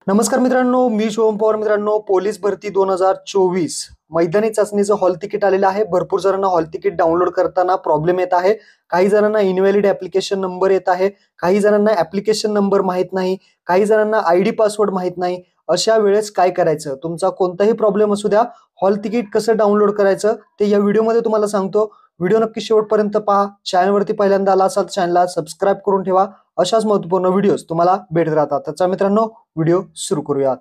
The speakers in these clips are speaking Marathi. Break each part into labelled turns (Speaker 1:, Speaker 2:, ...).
Speaker 1: नमस्कार मित्रांनो, मी शुभम पवार. मित्रांनो, पोलीस भरती 2024 मैदानी चाचणीचं हॉल तिकीट आलेलं आहे. भरपूर जणांना हॉल तिकीट डाउनलोड करताना प्रॉब्लेम येत आहे. काही जणांना इनव्हॅलिड ऍप्लिकेशन नंबर येत आहे, काही जणांना ऍप्लिकेशन नंबर माहित नाही, काही जणांना आयडी पासवर्ड माहित नाही. अशा वेळेस काय करायचं? तुमचा कोणताही प्रॉब्लेम असू द्या, हॉल तिकीट कसं डाउनलोड करायचं ते या व्हिडिओमध्ये तुम्हाला सांगतो. व्हिडिओ नक्की शेवटपर्यंत पहा. चॅनलवरती पहिल्यांदा आला असाल चॅनलला सबस्क्राईब करून ठेवा. अशाच महत्त्वपूर्ण व्हिडिओज तुम्हाला भेटत राहतात. त्याचा मित्रांनो व्हिडिओ सुरू करूयात.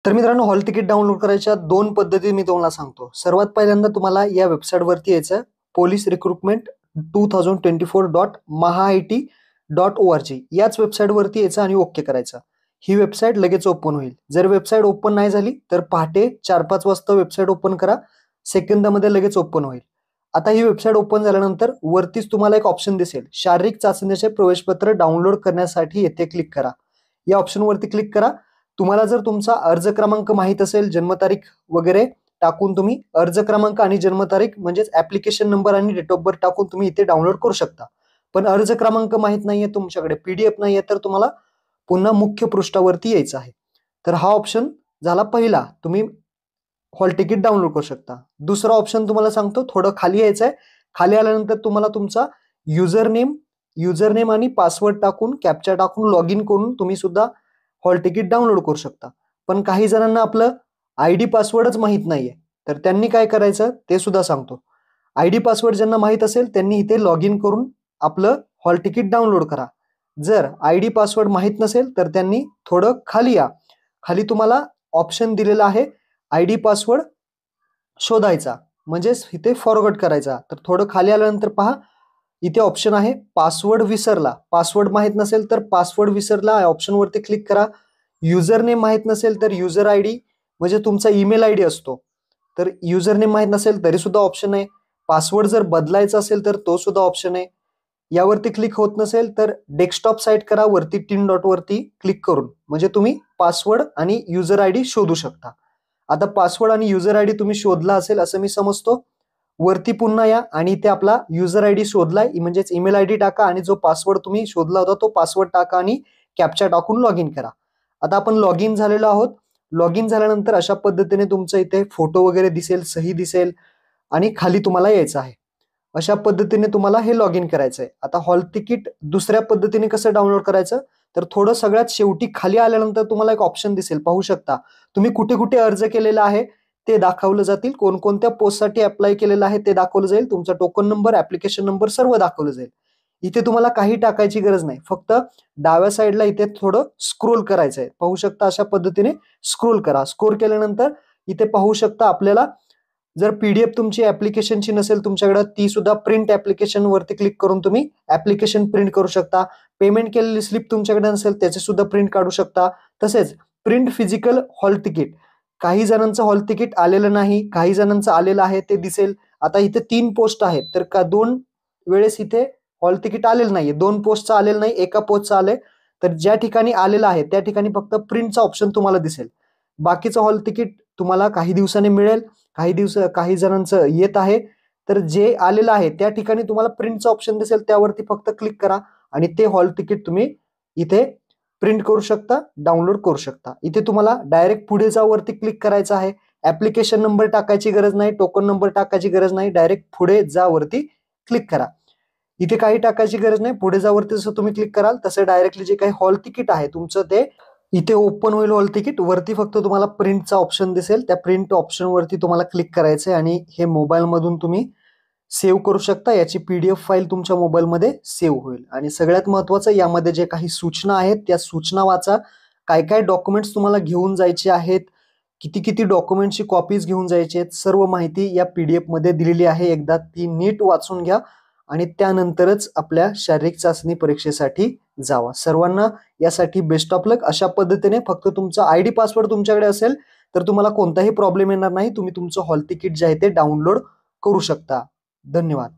Speaker 1: तर मित्रांनो, हॉल तिकीट डाउनलोड करायच्या दोन पद्धती मी तुम्हाला सांगतो. सर्वात पहिल्यांदा तुम्हाला या वेबसाईटवरती यायचं, पोलीस रिक्रुटमेंट 2024.mahaIT.org याच वेबसाईटवरती यायचं आणि ओके करायचं. ही वेबसाईट लगेच ओपन होईल. जर वेबसाईट ओपन नाही झाली तर पहाटे 4-5 वाजता वेबसाईट ओपन करा, सेकंदामध्ये लगेच ओपन होईल. आता ही वेबसाईट ओपन झाल्यानंतर वरतीच तुम्हाला एक ऑप्शन दिसेल, शारीरिक चाचणीचे प्रवेशपत्र डाउनलोड करण्यासाठी येथे क्लिक करा. या ऑप्शनवरती क्लिक करा. तुम्हाला जर तुमचा अर्ज क्रमांक माहित असेल, जन्मतारीख वगैरे टाकून तुम्ही अर्ज क्रमांक आणि जन्मतारीख म्हणजेच ऍप्लिकेशन नंबर आणि डेट ऑफ बर्थ टाकून तुम्ही इथे डाउनलोड करू शकता. पण अर्ज क्रमांक माहित नाहीये, तुमच्याकडे पीडीएफ नाहीये, तर तुम्हाला पुन्हा मुख्य पृष्ठावरती यायचं आहे. तर हा ऑप्शन झाला पहिला, तुम्ही हॉल तिकीट डाउनलोड करू शकता. दुसरा ऑप्शन तुम्हाला सांगतो, थोडं खाली यायचं आहे. खाली आल्यानंतर तुम्हाला तुमचा युजर नेम आणि पासवर्ड टाकून, कॅप्चा टाकून लॉग इन करून तुम्ही सुद्धा हॉल तिकीट डाउनलोड करू शकता. पण काही जणांना आपलं आयडी पासवर्डच माहित नाहीये, तर त्यांनी काय करायचं ते सुद्धा सांगतो. आयडी पासवर्ड ज्यांना माहित असेल त्यांनी इथे लॉग इन करून आपलं हॉल तिकीट डाउनलोड करा. जर आयडी पासवर्ड माहित नसेल तर त्यांनी थोडं खाली या. खाली तुम्हाला ऑप्शन दिलेला आहे आयडी पासवर्ड शोधायचा, म्हणजेच इथे फॉरवर्ड करायचा. तर थोडं खाली आल्यानंतर पहा, इथे ऑप्शन आहे पासवर्ड विसरला. पासवर्ड माहित नसेल तर पासवर्ड विसरला या ऑप्शनवरती क्लिक करा. युजर नेम माहित नसेल तर युजर आयडी म्हणजे तुमचा ईमेल आयडी असतो, तर युजर नेम माहित नसेल तरी सुद्धा ऑप्शन आहे. पासवर्ड जर बदलायचा असेल तर तो सुद्धा ऑप्शन आहे. यावरती क्लिक होत नसेल तर डेस्कटॉप साईट करा वरती 3 डॉट वरती क्लिक करून, म्हणजे तुम्ही पासवर्ड आणि युजर आयडी शोधू शकता. आता पासवर्ड आणि युजर आयडी तुम्ही शोधला असेल असं मी समजतो. वरती पुन्हा या आणि इथे आपला युजर आयडी शोधलाय म्हणजेच ईमेल आयडी टाका आणि जो पासवर्ड तुम्ही शोधला होता तो पासवर्ड टाका आणि कॅप्चा टाकून लॉग इन करा. आता आपण लॉग इन झालेलो आहोत. लॉग इन झाल्यानंतर अशा पद्धतीने तुमचं इथे फोटो वगैरे दिसेल, सही दिसेल आणि खाली तुम्हाला यायचं आहे. अशा पद्धतीने तुम्हाला हे लॉग इन करायचंय. आता हॉल तिकीट दुसऱ्या पद्धतीने कसं डाउनलोड करायचं, तर थोडं सगळ्यात शेवटी खाली आल्यानंतर तुम्हाला एक ऑप्शन दिसेल, पाहू शकता. तुम्ही कुठे कुठे अर्ज केलेला आहे ते दाखवलं जातील, कोणकोणत्या पोस्टसाठी अप्लाय केलेलं आहे ते दाखवलं जाईल, तुमचा टोकन नंबर, ऍप्लिकेशन नंबर सर्व दाखवलं जाईल. इथे तुम्हाला काही टाकायची गरज नाही, फक्त डाव्या साईडला इथे थोडं स्क्रोल करायचंय. पाहू शकता अशा पद्धतीने स्क्रोल करा. स्क्रोल केल्यानंतर इथे पाहू शकता आपल्याला जर पीडीएफ तुमची ऍप्लिकेशनची नसेल तुमच्याकडे, ती सुद्धा प्रिंट ऍप्लिकेशन वरती क्लिक करून तुम्ही ऍप्लिकेशन प्रिंट करू शकता. पेमेंट केलेली स्लिप तुमच्याकडे नसेल त्याचे सुद्धा प्रिंट काढू शकता. तसेच प्रिंट फिजिकल हॉल तिकीट, काही जणांचं हॉल तिकीट आलेलं नाही, काही जणांचं आलेलं आहे ते दिसेल. आता इथे 3 पोस्ट आहेत, तर का 2 वेळेस इथे हॉल तिकीट आलेलं नाहीये, 2 पोस्टचं आलेलं नाही, एका पोस्टचं आलंय. तर ज्या ठिकाणी आलेलं आहे त्या ठिकाणी फक्त प्रिंटचा ऑप्शन तुम्हाला दिसेल. बाकीचं हॉल तिकीट तुम्हाला काही दिवसांनी मिळेल. काही जणांचं येत आहे, तर जे आलेलं आहे त्या ठिकाणी तुम्हाला प्रिंटचा ऑप्शन दिसेल, त्यावरती फक्त क्लिक करा आणि ते हॉल तिकीट तुम्ही इथे प्रिंट करू शकता, डाउनलोड करू शकता. इथे तुम्हाला डायरेक्ट पुढे जा वरती क्लिक करायचं आहे. ऍप्लिकेशन नंबर टाकायची गरज नाही, टोकन नंबर टाकायची गरज नाही, डायरेक्ट पुढे जा वरती क्लिक करा. इथे काही टाकायची गरज नाही. पुढे जा वरती जसं तुम्ही क्लिक कराल तसं डायरेक्टली जे काही हॉल तिकीट आहे तुमचं ते इथे ओपन होईल. हॉल तिकीट वरती फक्त तुम्हाला प्रिंटचा ऑप्शन दिसेल, त्या प्रिंट ऑप्शन वरती तुम्हाला क्लिक करायचंय आणि हे मोबाईल मधून तुम्ही सेव्ह करू शकता. याची पीडीएफ फाईल तुमच्या मोबाईलमध्ये सेव्ह होईल. आणि सगळ्यात महत्वाचं, यामध्ये जे काही सूचना आहेत त्या सूचना वाचा. काय काय डॉक्युमेंट्स तुम्हाला घेऊन जायचे आहेत, किती किती डॉक्युमेंटची कॉपीज घेऊन जायची आहेत, सर्व माहिती या पीडीएफ मध्ये दिलेली आहे. एकदा ती नीट वाचून घ्या आणि त्यानंतरच आपल्या शारीरिक चाचणी परीक्षेसाठी जावा. सर्वांना यासाठी बेस्ट ऑफ लक. अशा पद्धतीने फक्त तुमचा आयडी पासवर्ड तुमच्याकडे असेल तर तुम्हाला कोणताही प्रॉब्लेम येणार नाही. तुम्ही तुमचं हॉल तिकीट जे आहे ते डाउनलोड करू शकता. धन्यवाद.